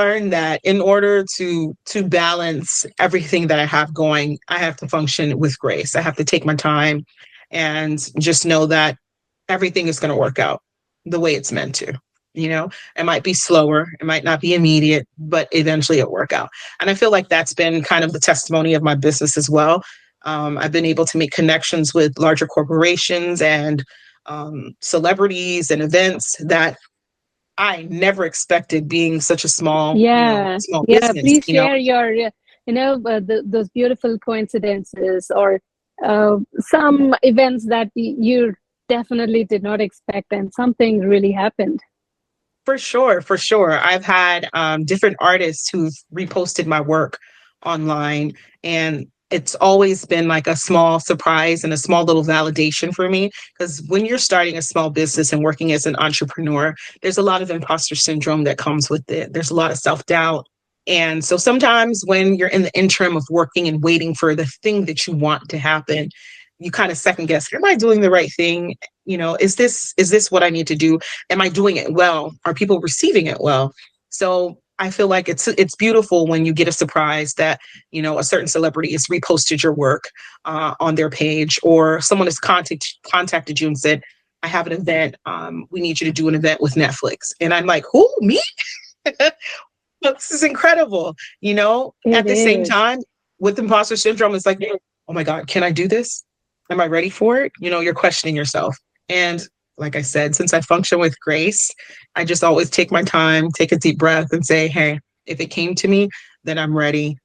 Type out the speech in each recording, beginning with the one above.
learned that in order to balance everything that I have going, I have to function with grace. I have to take my time and just know that everything is going to work out the way it's meant to. It might be slower, it might not be immediate, but eventually it'll work out. And I feel like that's been kind of the testimony of my business as well. I've been able to make connections with larger corporations and celebrities and events that I never expected, being such a Yeah, small yeah. Please business. share your, those beautiful coincidences or some events that you definitely did not expect and something really happened. For sure, for sure. I've had different artists who've reposted my work online, and it's always been like a small surprise and a small little validation for me. Because when you're starting a small business and working as an entrepreneur, there's a lot of imposter syndrome that comes with it. There's a lot of self doubt. And so sometimes when you're in the interim of working and waiting for the thing that you want to happen, you kind of second guess, am I doing the right thing? Is this what I need to do? Am I doing it well? Are people receiving it well? So I feel like it's beautiful when you get a surprise that a certain celebrity has reposted your work on their page, or someone has contacted you and said, "I have an event. We need you to do an event with Netflix." And I'm like, "Who, me?" This is incredible. It At the same is. time, with imposter syndrome, it's like, oh my God, can I do this? Am I ready for it? You're questioning yourself. And like I said, since I function with grace, I just always take my time, take a deep breath, and say, hey, if it came to me, then I'm ready,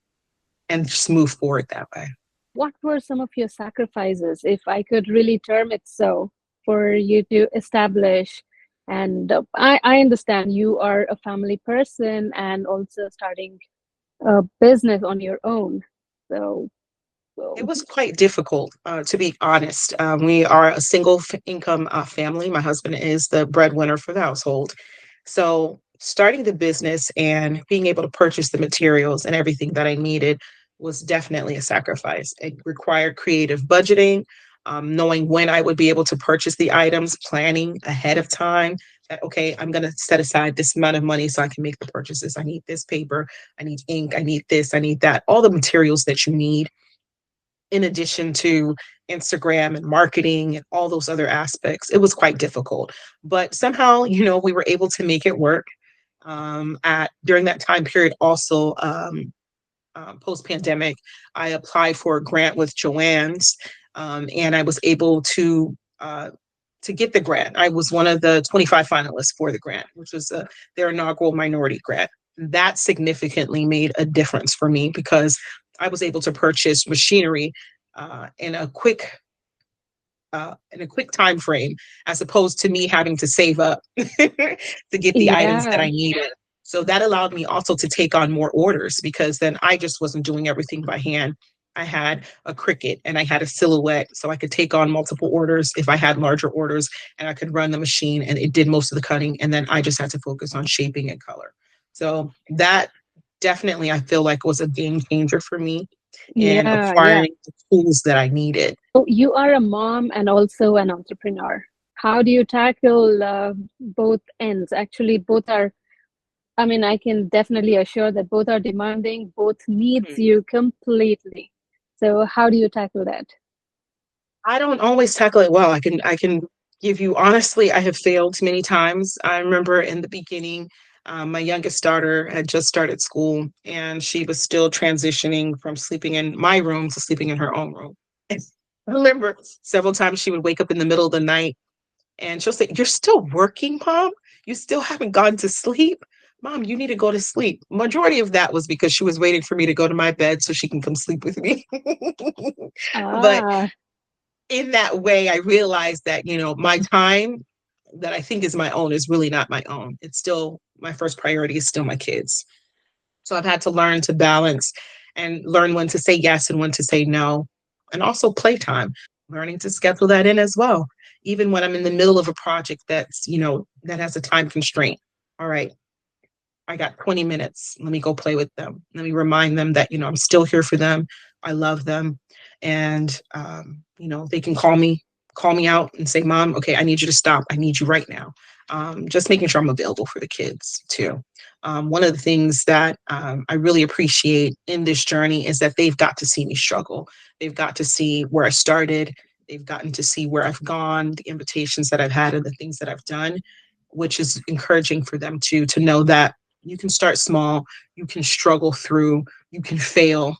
and just move forward that way. What were some of your sacrifices, if I could really term it so, for you to establish? And I understand you are a family person and also starting a business on your own. So, It so was quite difficult, to be honest. We are a single income family. My husband is the breadwinner for the household. So, starting the business and being able to purchase the materials and everything that I needed was definitely a sacrifice. It required creative budgeting, knowing when I would be able to purchase the items, planning ahead of time. That, okay, I'm going to set aside this amount of money so I can make the purchases. I need this paper, I need ink, I need this, I need that, all the materials that you need in addition to Instagram and marketing and all those other aspects. It was quite difficult, but somehow, we were able to make it work. At during that time period, also post pandemic, I applied for a grant with Joanne's, and I was able to get the grant. I was one of the 25 finalists for the grant, which was their inaugural minority grant. That significantly made a difference for me because I was able to purchase machinery uh, in a quick in a quick time frame, as opposed to me having to save up to get the items that yeah, I needed. So that allowed me also to take on more orders because then I just wasn't doing everything by hand. I had a Cricut and I had a silhouette, so I could take on multiple orders if I had larger orders, and I could run the machine and it did most of the cutting. And then I just had to focus on shaping and color. So that definitely, I feel like, was a game changer for me in yeah, yeah. acquiring the tools that I needed. So you are a mom and also an entrepreneur. How do you tackle both ends? Actually, both are, I mean, I can definitely assure that both are demanding, both needs Mhm. you completely. So how do you tackle that? I don't always tackle it well. I can give you honestly, I have failed many times. I remember in the beginning, my youngest daughter had just started school and she was still transitioning from sleeping in my room to sleeping in her own room. And I remember several times she would wake up in the middle of the night and she'll say, "You're still working, Mom? You still haven't gone to sleep? Mom, you need to go to sleep." Majority of that was because she was waiting for me to go to my bed so she can come sleep with me. But Ah, in that way, I realized that, my time that I think is my own is really not my own. It's still my first priority is still my kids. So I've had to learn to balance and learn when to say yes and when to say no. And also playtime, learning to schedule that in as well. Even when I'm in the middle of a project that has a time constraint. All right, I got 20 minutes. Let me go play with them. Let me remind them that, I'm still here for them. I love them. And, they can call me out and say, Mom, okay, I need you to stop. I need you right now. Just making sure I'm available for the kids too. One of the things that I really appreciate in this journey is that they've got to see me struggle. They've got to see where I started. They've gotten to see where I've gone, the invitations that I've had, and the things that I've done, which is encouraging for them to know that you can start small, you can struggle through, you can fail,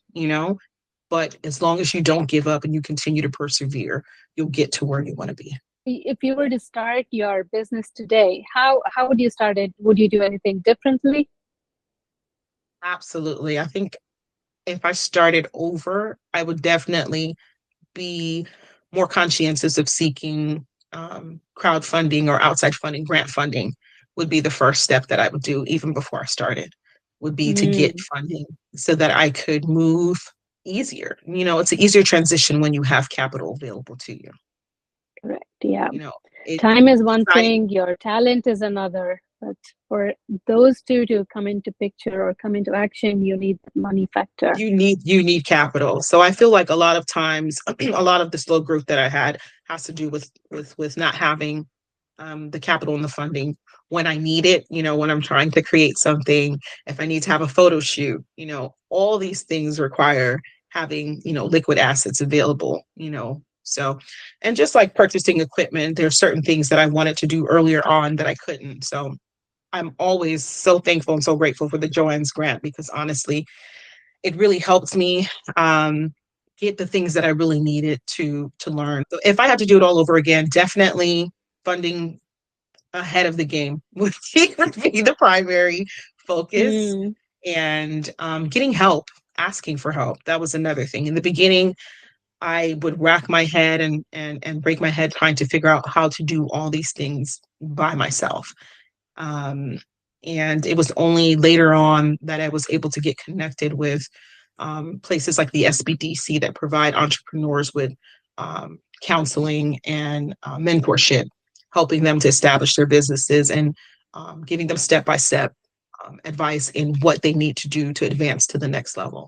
but as long as you don't give up and you continue to persevere, you'll get to where you want to be. If you were to start your business today, how would you start it? Would you do anything differently? Absolutely. I think if I started over, I would definitely be more conscientious of seeking crowdfunding or outside funding, grant funding would be the first step that I would do even before I started, would be to get Mm, funding so that I could move easier. It's an easier transition when you have capital available to you. correct. Yeah. You know, it Time is one aside, thing, your talent is another. But for those two to come into picture or come into action, you need the money factor. you need capital. So I feel like a lot of times a lot of the slow growth that I had has to do with not having the capital and the funding when I need it, when I'm trying to create something, if I need to have a photo shoot, all these things require having, liquid assets available, So, and just like purchasing equipment, there are certain things that I wanted to do earlier on that I couldn't. So I'm always so thankful and so grateful for the Joanne's grant because honestly, it really helped me get the things that I really needed to learn. So if I had to do it all over again, definitely funding ahead of the game would be the primary focus, Mm, and getting help, asking for help. That was another thing. In the beginning, I would rack my head and break my head trying to figure out how to do all these things by myself. Um, and it was only later on that I was able to get connected with places like the SBDC that provide entrepreneurs with counseling and mentorship, helping them to establish their businesses and giving them step by step advice in what they need to do to advance to the next level.